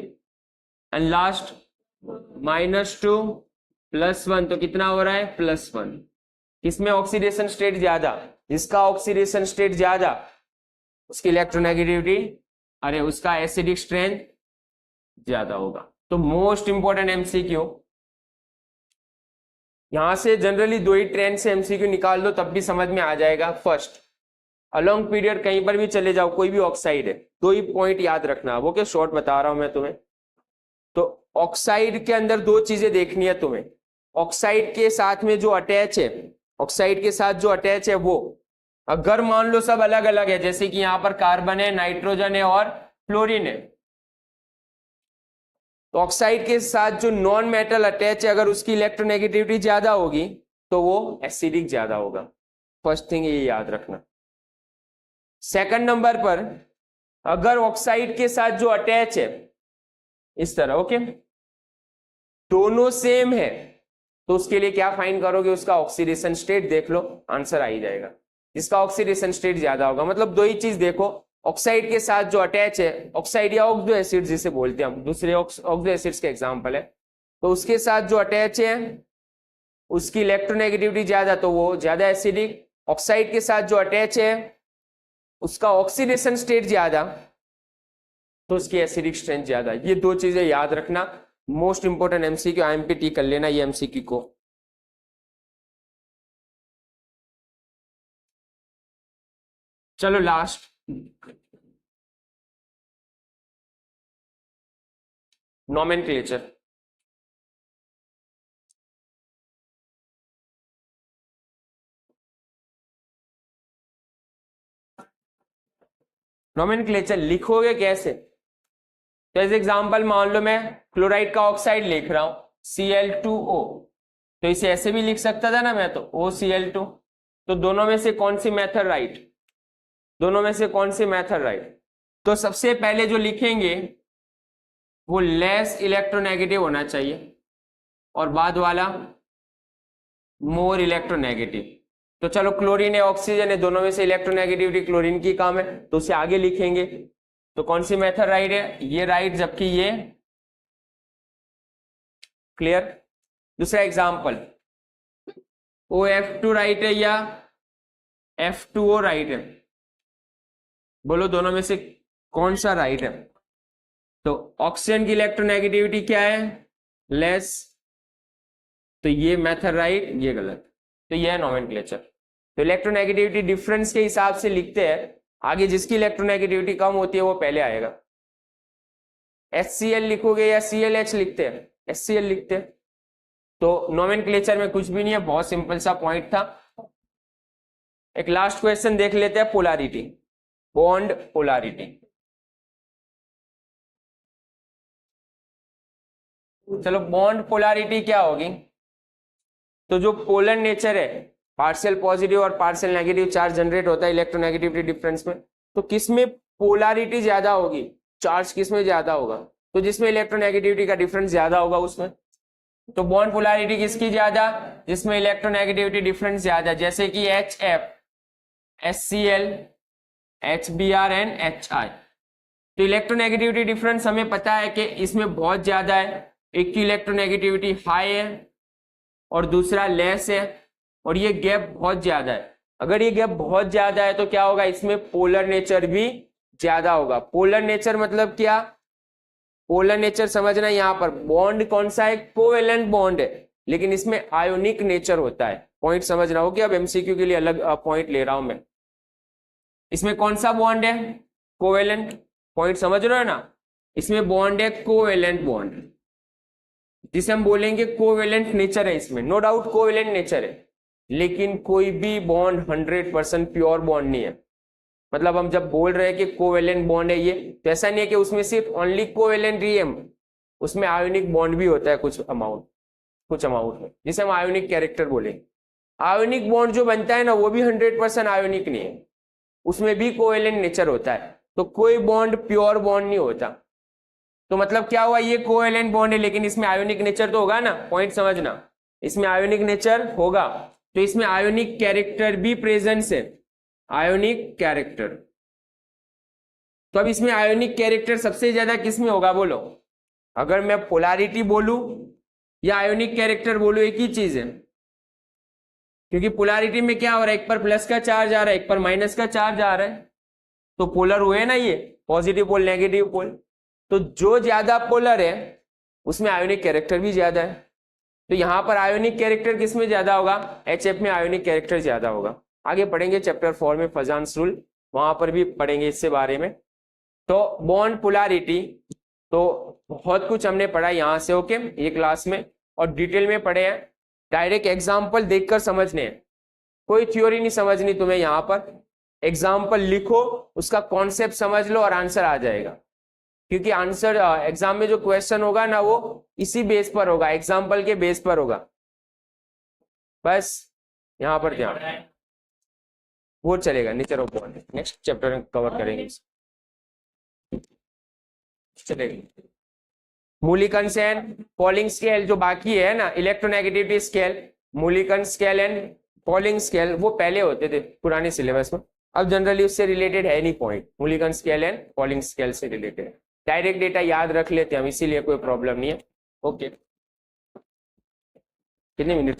एंड लास्ट -2 +1 तो कितना हो रहा है +1। किसमें ऑक्सीडेशन स्टेट ज्यादा, जिसका ऑक्सीडेशन स्टेट ज्यादा उसकी इलेक्ट्रोनेगेटिविटी, अरे उसका एसिडिक स्ट्रेंथ ज्यादा होगा। तो मोस्ट इंपॉर्टेंट एमसीक्यू, यहां से जनरली 2 ही ट्रेंड से एमसीक्यू निकाल दो तब भी समझ में आ जाएगा। फर्स्ट, अलोंग पीरियड कहीं पर भी चले जाओ, कोई भी ऑक्साइड है, 2 ही पॉइंट याद रखना। वो क्या शॉर्ट बता रहा हूं मैं तुम्हें। तो ऑक्साइड के अंदर 2 चीजें देखनी है तुम्हें। ऑक्साइड के साथ में जो अटैच है, ऑक्साइड के साथ जो अटैच है वो, अगर मान लो सब अलग अलग है, जैसे कि यहां पर कार्बन है, नाइट्रोजन है और फ्लोरीन है, तो ऑक्साइड के साथ जो नॉन मेटल अटैच है अगर उसकी इलेक्ट्रोनेगेटिविटी ज्यादा होगी तो वो एसिडिक ज्यादा होगा। फर्स्ट थिंग ये याद रखना। सेकंड नंबर पर, अगर ऑक्साइड के साथ जो अटैच है इस तरह, ओके, दोनों सेम है, तो उसके लिए क्या फाइंड करोगे, उसका ऑक्सीडेशन स्टेट देख लो, आंसर आ ही जाएगा। जिसका ऑक्सीडेशन स्टेट ज्यादा होगा, मतलब 2 ही चीज देखो, ऑक्साइड के साथ जो अटैच है, ऑक्साइड या ऑक्सो एसिड जिसे बोलते हैं हम, दूसरे ऑक्सो एसिड्स के एग्जांपल है, तो उसके साथ जो अटैच है उसकी इलेक्ट्रोनेगेटिविटी ज्यादा, तो वो ज्यादा एसिडिक। ऑक्साइड के साथ जो अटैच है उसका ऑक्सीडेशन स्टेट ज्यादा, तो उसकी एसिडिक स्ट्रेंथ ज्यादा। ये 2 चीजें याद रखना। मोस्ट इंपोर्टेंट एमसीक्यू, आईएमपी कर लेना ये एमसीक्यू को। चलो लास्ट, नोमेनक्लेचर। नोमेनक्लेचर लिखोगे कैसे, तो एज एग्जांपल मान लो मैं क्लोराइड का ऑक्साइड लिख रहा हूं Cl2O, तो इसे ऐसे भी लिख सकता था ना मैं, तो OCl2। तो दोनों में से कौन सी मेथड राइट, दोनों में से कौन सी मेथड राइट। तो सबसे पहले जो लिखेंगे वो लेस इलेक्ट्रोनेगेटिव होना चाहिए और बाद वाला मोर इलेक्ट्रोनेगेटिव। तो चलो क्लोरीन है ऑक्सीजन है, दोनों में से इलेक्ट्रोनेगेटिविटी क्लोरीन की कम है, तो उसे आगे लिखेंगे। तो कौन सी मेथड राइट है, ये राइट, जबकि ये क्लियर। दूसरा एग्जांपल, OF2 राइट है या F2O राइट है, बोलो दोनों में से कौन सा राइट है। तो ऑक्सीजन की इलेक्ट्रोनेगेटिविटी क्या है, लेस, तो ये मेथड राइट, ये गलत। तो ये है नोमेनक्लेचर। तो इलेक्ट्रोनेगेटिविटी डिफरेंस के हिसाब से लिखते हैं, आगे जिसकी इलेक्ट्रोनेगेटिविटी कम होती है वो पहले आएगा। HCl लिखोगे या ClH लिखते हैं, HCl लिखते हैं। तो नोमेनक्लेचर में कुछ भी नहीं है, बहुत सिंपल सा पॉइंट था। एक लास्ट क्वेश्चन देख लेते हैं, पोलैरिटी, बॉन्ड पोलैरिटी। चलो बॉन्ड पोलैरिटी क्या होगी, तो जो पोलर नेचर है, पार्शियल पॉजिटिव और पार्शियल नेगेटिव चार्ज जनरेट होता है इलेक्ट्रोनेगेटिविटी डिफरेंस में, तो किसमें पोलैरिटी ज्यादा होगी, चार्ज किसमें ज्यादा होगा, तो जिसमें इलेक्ट्रोनेगेटिविटी का डिफरेंस ज्यादा होगा उसमें। तो बॉन्ड पोलैरिटी किसकी ज्यादा, जिसमें इलेक्ट्रोनेगेटिविटी डिफरेंस ज्यादा, जैसे कि HF, HCl, HBr and HI। तो इलेक्ट्रोनेगेटिविटी डिफरेंस हमें पता है कि इसमें बहुत ज्यादा है, एक की इलेक्ट्रोनेगेटिविटी हाई है और दूसरा लेस है, और ये गैप बहुत ज्यादा है। अगर ये गैप बहुत ज्यादा है तो क्या होगा, इसमें पोलर नेचर भी ज्यादा होगा। पोलर नेचर मतलब क्या, पोलर नेचर समझना, यहां पर बॉन्ड कौन सा है, कोवेलेंट बॉन्ड है, लेकिन इसमें आयोनिक नेचर होता है। पॉइंट समझ रहा हो कि अब एमसीक्यू के लिए अलग पॉइंट ले रहा हूं मैं। इसमें कौन सा बॉन्ड है? कोवेलेंट। पॉइंट समझ रहे हो ना? इसमें बॉन्ड है कोवेलेंट बॉन्ड, जिसे हम बोलेंगे कोवेलेंट नेचर है इसमें, नो डाउट कोवेलेंट नेचर है। लेकिन कोई भी बॉन्ड 100% प्योर बॉन्ड नहीं है। मतलब हम जब बोल रहे हैं कि कोवेलेंट बॉन्ड है ये, तो ऐसा नहीं है कि उसमें सिर्फ ओनली कोवेलेंट ही है, उसमें आयोनिक बॉन्ड भी होता है कुछ अमाउंट में, जिसे हम आयोनिक कैरेक्टर बोलेंगे। आयोनिक बॉन्ड जो बनता है ना, वो भी 100% आयोनिक नहीं है, उसमें भी कोवेलेंट नेचर होता है। तो कोई बॉन्ड प्योर बॉन्ड नहीं होता। तो मतलब क्या हुआ, ये कोवेलेंट बॉन्ड है लेकिन इसमें आयोनिक नेचर तो होगा ना। पॉइंट समझना, इसमें आयोनिक नेचर होगा, तो इसमें आयोनिक कैरेक्टर भी प्रेजेंस है, आयोनिक कैरेक्टर। तो अब इसमें आयोनिक कैरेक्टर सबसे ज्यादा किस में होगा बोलो? अगर मैं पोलैरिटी बोलूं या आयोनिक कैरेक्टर बोलूं, एक ही चीज है। क्योंकि पोलैरिटी में क्या हो रहा है, एक पर प्लस का चार्ज आ रहा है, एक पर माइनस का चार्ज आ रहा है, तो पोलर हुए ना ये, पॉजिटिव पोल नेगेटिव पोल। तो जो ज्यादा पोलर है उसमें आयोनिक कैरेक्टर भी ज्यादा है। तो यहां पर आयोनिक कैरेक्टर किस में ज्यादा होगा? HF में आयोनिक कैरेक्टर ज्यादा होगा। आगे पढ़ेंगे चैप्टर 4 में फजान्स रूल, वहां पर भी पढ़ेंगे इससे बारे में। तो बॉन्ड पोलैरिटी तो बहुत कुछ हमने पढ़ा यहां से, ओके, ये क्लास में, और डिटेल में पढ़े हैं। डायरेक्ट एग्जाम्पल देखकर समझने हैं, कोई थ्योरी नहीं समझनी तुम्हें। यहाँ पर एग्जाम्पल लिखो, उसका कॉन्सेप्ट समझ लो और आंसर आ जाएगा। क्योंकि आंसर एग्जाम में जो क्वेश्चन होगा ना, वो इसी बेस पर होगा, एग्जाम्पल के बेस पर होगा। बस यहाँ पर ध्यान, वो चलेगा। Nature of bond next chapter में कवर करेंगे, चलेगा। मूलिकन एंड पॉलिंग स्केल जो बाकी है ना, electronegativity scale, Mulliken scale and Pauling scale, वो पहले होते थे पुराने सिलेबस में। अब जनरली उससे रिलेटेड है नहीं point, Mulliken scale and Pauling scale से रिलेटेड है। डायरेक्ट डेटा याद रख लेते हैं हम, इसीलिए कोई प्रॉब्लम नहीं है। ओके, कितने मिनट